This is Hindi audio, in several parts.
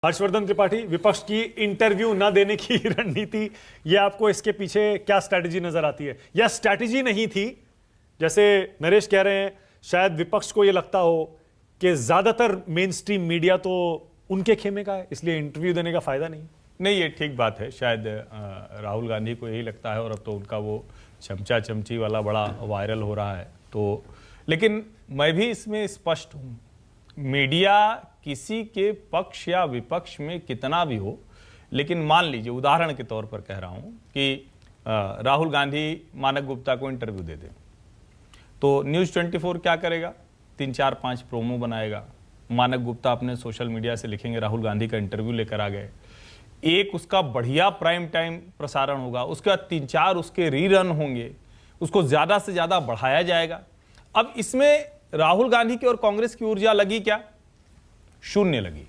हर्षवर्धन त्रिपाठी, विपक्ष की इंटरव्यू न देने की रणनीति, ये आपको इसके पीछे क्या स्ट्रैटेजी नजर आती है, या स्ट्रैटेजी नहीं थी? जैसे नरेश कह रहे हैं, शायद विपक्ष को ये लगता हो कि ज्यादातर मेन स्ट्रीम मीडिया तो उनके खेमे का है, इसलिए इंटरव्यू देने का फायदा नहीं। ये ठीक बात है। शायद राहुल गांधी को यही लगता है, और अब तो उनका वो चमचा चमची वाला बड़ा वायरल हो रहा है। तो लेकिन मैं भी इसमें स्पष्ट हूं, मीडिया किसी के पक्ष या विपक्ष में कितना भी हो, लेकिन मान लीजिए उदाहरण के तौर पर कह रहा हूं कि राहुल गांधी मानक गुप्ता को इंटरव्यू दे दे, तो न्यूज़ 24 क्या करेगा? 3, 4, 5 प्रोमो बनाएगा। मानक गुप्ता अपने सोशल मीडिया से लिखेंगे राहुल गांधी का इंटरव्यू लेकर आ गए, एक उसका बढ़िया प्राइम टाइम प्रसारण होगा, उसके बाद 3, 4 उसके रीरन होंगे, उसको ज्यादा से ज्यादा बढ़ाया जाएगा। अब इसमें राहुल गांधी की और कांग्रेस की ऊर्जा लगी क्या? शून्य लगी।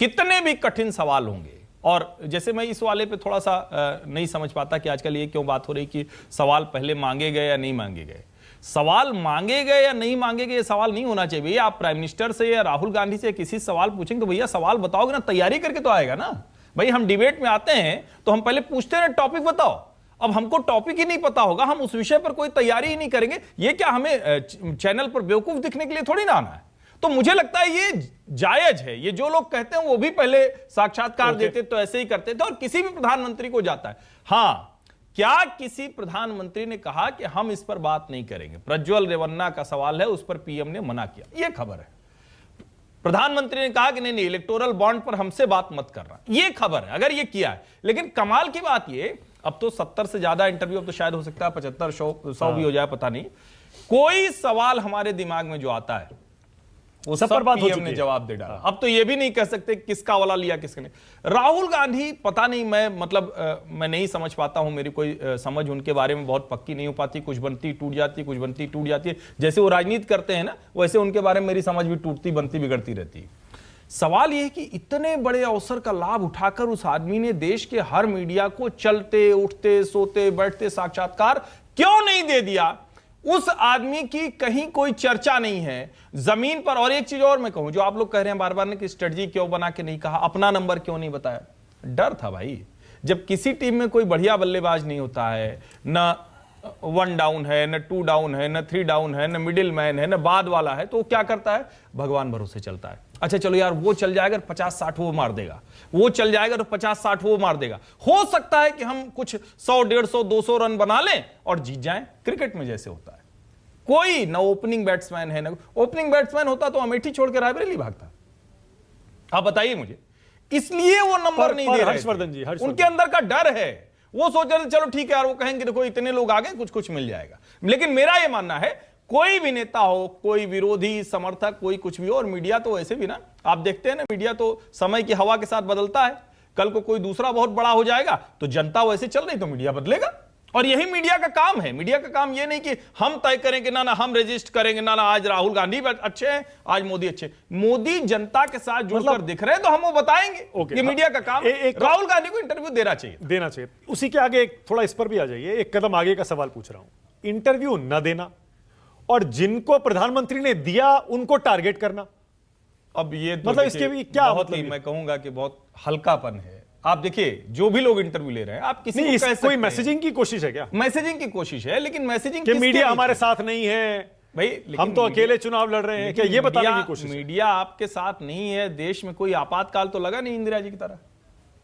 कितने भी कठिन सवाल होंगे, और जैसे मैं इस वाले पे थोड़ा सा नहीं समझ पाता कि आजकल ये क्यों बात हो रही कि सवाल पहले मांगे गए या नहीं मांगे गए। सवाल मांगे गए या नहीं मांगे गए, ये सवाल नहीं होना चाहिए। भैया आप प्राइम मिनिस्टर से या राहुल गांधी से किसी सवाल पूछेंगे तो भैया सवाल बताओगे ना, तैयारी करके तो आएगा ना। भाई हम डिबेट में आते हैं तो हम पहले पूछते हैं टॉपिक बताओ। अब हमको टॉपिक ही नहीं पता होगा, हम उस विषय पर कोई तैयारी ही नहीं करेंगे, ये क्या हमें चैनल पर बेवकूफ दिखने के लिए थोड़ी ना आना है? तो मुझे लगता है ये जायज है। ये जो लोग कहते हैं वो भी पहले साक्षात्कार देते तो ऐसे ही करते थे, और किसी भी प्रधानमंत्री को जाता है। हां, क्या किसी प्रधानमंत्री ने कहा कि हम इस पर बात नहीं करेंगे? प्रज्वल रेवन्ना का सवाल है, उस पर पीएम ने मना किया, यह खबर है। प्रधानमंत्री ने कहा कि नहीं इलेक्टोरल बॉन्ड पर हमसे बात मत करना, यह खबर है, अगर यह किया है। लेकिन कमाल की बात यह, अब तो 70 से ज्यादा इंटरव्यू, अब तो शायद हो सकता है 75, 100 भी हो जाए, पता नहीं। कोई सवाल हमारे दिमाग में जो आता है वो सब पर बात हो चुकी है, जवाब दे डाला। अब तो ये भी नहीं कह सकते किसका वाला लिया किसके नहीं। राहुल गांधी पता नहीं, मैं नहीं समझ पाता हूं, मेरी कोई समझ उनके बारे में बहुत पक्की नहीं हो पाती। कुछ बनती टूट जाती, कुछ बनती टूट जाती है। जैसे वो राजनीति करते हैं ना, वैसे उनके बारे में मेरी समझ भी टूटती बनती बिगड़ती रहती है। सवाल यह है कि इतने बड़े अवसर का लाभ उठाकर उस आदमी ने देश के हर मीडिया को चलते उठते सोते बैठते साक्षात्कार क्यों नहीं दे दिया? उस आदमी की कहीं कोई चर्चा नहीं है जमीन पर। और एक चीज और मैं कहूं, जो आप लोग कह रहे हैं बार बार ने कि स्ट्रेटजी क्यों बना के नहीं कहा, अपना नंबर क्यों नहीं बताया? डर था भाई। जब किसी टीम में कोई बढ़िया बल्लेबाज नहीं होता है, न 1 डाउन है, न 2 डाउन है, न 3 डाउन है, न मिडिल मैन है, न बाद वाला है, तो वो क्या करता है? भगवान भरोसे चलता है। अच्छा चलो यार, वो चल जाएगा 50-60 वो मार देगा, वो चल जाएगा तो 50-60 वो मार देगा। हो सकता है कि हम कुछ 100, 150, 200 रन बना लें और जीत जाएं, क्रिकेट में जैसे होता है। कोई ना ओपनिंग बैट्समैन है, ना ओपनिंग बैट्समैन होता तो अमेठी छोड़ के रायबरेली भागता। आप बताइए मुझे, इसलिए वो नंबर नहीं दे रहे। हर्षवर्धन जी, उनके अंदर का डर है। वो सोच रहे थे चलो ठीक है यार, वो कहेंगे देखो इतने लोग आ गए, कुछ कुछ मिल जाएगा। लेकिन मेरा ये मानना है, कोई भी नेता हो, कोई विरोधी समर्थक, कोई कुछ भी हो, और मीडिया तो वैसे भी ना, आप देखते हैं ना, मीडिया तो समय की हवा के साथ बदलता है। कल को कोई दूसरा बहुत बड़ा हो जाएगा तो जनता वैसे चल रही तो मीडिया बदलेगा। और यही मीडिया का काम है। मीडिया का काम यह नहीं कि हम तय करेंगे ना हम रजिस्ट करेंगे, ना आज राहुल गांधी अच्छे हैं, आज मोदी अच्छे। मोदी जनता के साथ जुड़कर दिख रहे हैं तो हम वो बताएंगे। ये मीडिया का काम। राहुल गांधी को इंटरव्यू देना चाहिए। उसी के आगे थोड़ा इस पर भी आ जाइए, एक कदम आगे का सवाल पूछ रहा हूं। इंटरव्यू न देना और जिनको प्रधानमंत्री ने दिया उनको टारगेट करना, अब ये मतलब इसके भी क्या मतलब, मैं कहूंगा कि बहुत हल्कापन है। आप देखिए, जो भी लोग इंटरव्यू ले रहे हैं, आप किसी को कह कोई मैसेजिंग की कोशिश है क्या? मैसेजिंग की कोशिश है, लेकिन मैसेजिंग कि मीडिया हमारे साथ नहीं है भाई, हम तो अकेले चुनाव लड़ रहे हैं, क्या ये बताने की कोशिश? मीडिया आपके साथ नहीं है। देश में कोई आपातकाल तो लगा नहीं इंदिरा जी की तरह।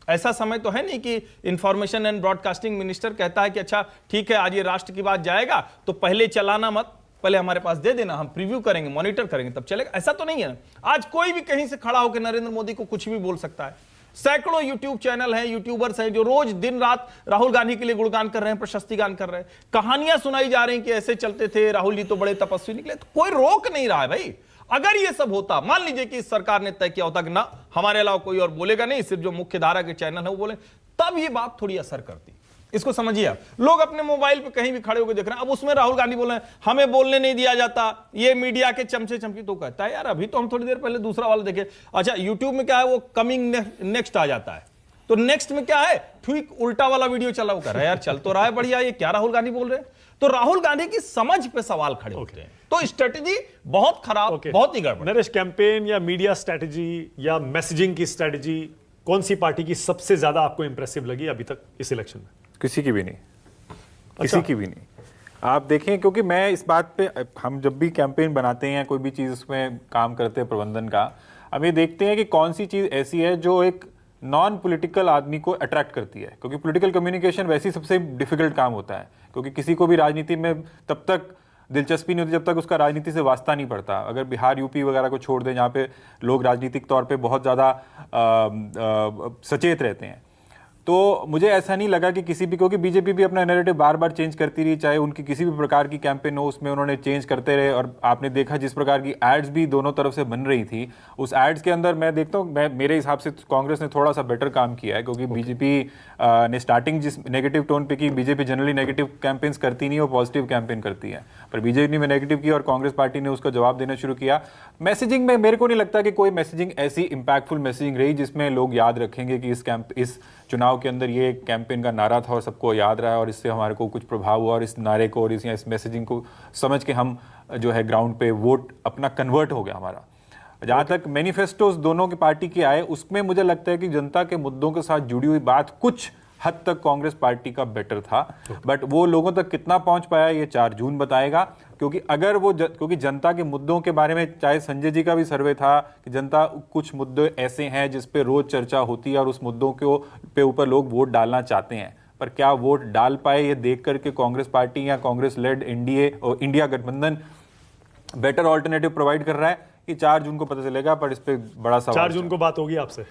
ऐसा समय तो है नहीं कि इंफॉर्मेशन एंड ब्रॉडकास्टिंग मिनिस्टर कहता है कि अच्छा ठीक है आज ये राष्ट्र की बात जाएगा तो पहले चलाना मत, पहले हमारे पास दे देना, हम प्रीव्यू करेंगे, मॉनिटर करेंगे तब चलेगा। ऐसा तो नहीं है। आज कोई भी कहीं से खड़ा होकर नरेंद्र मोदी को कुछ भी बोल सकता है। सैकड़ों यूट्यूब चैनल हैं, यूट्यूबर्स हैं जो रोज दिन रात राहुल गांधी के लिए गुणगान कर रहे हैं, प्रशस्ति गान कर रहे हैं, कहानियां सुनाई जा रही हैं कि ऐसे चलते थे, राहुल जी तो बड़े तपस्वी निकले। तो कोई रोक नहीं रहा है भाई। अगर ये सब होता, मान लीजिए कि इस सरकार ने तय किया होता कि ना हमारे अलावा कोई और बोलेगा नहीं, सिर्फ जो मुख्य धारा के चैनल है वो बोले, तब ये बात थोड़ी असर करती। इसको समझिए आप। लोग अपने मोबाइल पे कहीं भी खड़े होकर देख रहे हैं, अब उसमें राहुल गांधी बोल रहे हैं हमें बोलने नहीं दिया जाता, ये मीडिया के चमचे चमकी। तो कहता है यार अभी तो हम थोड़ी देर पहले दूसरा वाला देखे। अच्छा यूट्यूब में क्या है, वो कमिंग नेक्स्ट आ जाता है, तो नेक्स्ट में क्या है, ठीक उल्टा वाला वीडियो चला। वो कर रहा है यार चल तो रहा है बढ़िया, ये क्या राहुल गांधी बोल रहे हैं? तो राहुल गांधी की समझ पे सवाल खड़े होते हैं। तो स्ट्रेटेजी बहुत खराब, ओके। बहुत ही गड़बड़। नरेश, कैंपेन या मीडिया स्ट्रेटजी या मैसेजिंग की स्ट्रेटजी कौन सी पार्टी की सबसे ज्यादा आपको इंप्रेसिव लगी अभी तक इस इलेक्शन में? किसी की भी नहीं, किसी की भी नहीं। आप देखें, क्योंकि मैं इस बात पे, हम जब भी कैंपेन बनाते हैं या कोई भी चीज़ उसमें काम करते हैं प्रबंधन का, हम ये देखते हैं कि कौन सी चीज़ ऐसी है जो एक नॉन पॉलिटिकल आदमी को अट्रैक्ट करती है, क्योंकि पॉलिटिकल कम्युनिकेशन वैसे ही सबसे डिफिकल्ट काम होता है, क्योंकि किसी को भी राजनीति में तब तक दिलचस्पी नहीं होती जब तक उसका राजनीति से वास्ता नहीं पड़ता। अगर बिहार यूपी वगैरह को छोड़ दें जहाँ पे लोग राजनीतिक तौर पे बहुत ज़्यादा सचेत रहते हैं, तो मुझे ऐसा नहीं लगा कि किसी भी, क्योंकि बीजेपी भी अपना नैरेटिव बार बार चेंज करती रही, चाहे उनकी किसी भी प्रकार की कैंपेन हो उसमें उन्होंने चेंज करते रहे। और आपने देखा जिस प्रकार की एड्स भी दोनों तरफ से बन रही थी, उस एड्स के अंदर मैं देखता हूँ, मेरे हिसाब से कांग्रेस ने थोड़ा सा बेटर काम किया है, क्योंकि बीजेपी ने स्टार्टिंग जिस नेगेटिव टोन पे की, बीजेपी जनरली नेगेटिव कैंपेन्स करती नहीं, वो पॉजिटिव कैंपेन करती है, पर बीजेपी में नेगेटिव की और कांग्रेस पार्टी ने उसका जवाब देना शुरू किया। मैसेजिंग में मेरे को नहीं लगता कि कोई मैसेजिंग ऐसी इंपैक्टफुल मैसेजिंग रही जिसमें लोग याद रखेंगे कि इस चुनाव के अंदर ये कैंपेन का नारा था और सबको याद रहा है और इससे हमारे को कुछ प्रभाव हुआ और इस नारे को और इस मैसेजिंग को समझ के हम जो है ग्राउंड पे वोट अपना कन्वर्ट हो गया हमारा। जहाँ तक मैनिफेस्टोस दोनों की पार्टी के आए, उसमें मुझे लगता है कि जनता के मुद्दों के साथ जुड़ी हुई बात कुछ हद तक कांग्रेस पार्टी का बेटर था, बट वो लोगों तक कितना पहुंच पाया ये 4 जून बताएगा। क्योंकि अगर वो क्योंकि जनता के मुद्दों के बारे में, चाहे संजय जी का भी सर्वे था कि जनता कुछ मुद्दे ऐसे हैं जिस पे रोज चर्चा होती है और उस मुद्दों के ऊपर लोग वोट डालना चाहते हैं, पर क्या वोट डाल पाए ये देख करके कांग्रेस पार्टी या कांग्रेस लेड एनडीए और इंडिया गठबंधन बेटर ऑल्टरनेटिव प्रोवाइड कर रहा है, कि 4 जून को पता चलेगा। पर इस पे बड़ा सवाल 4 जून को बात होगी आपसे।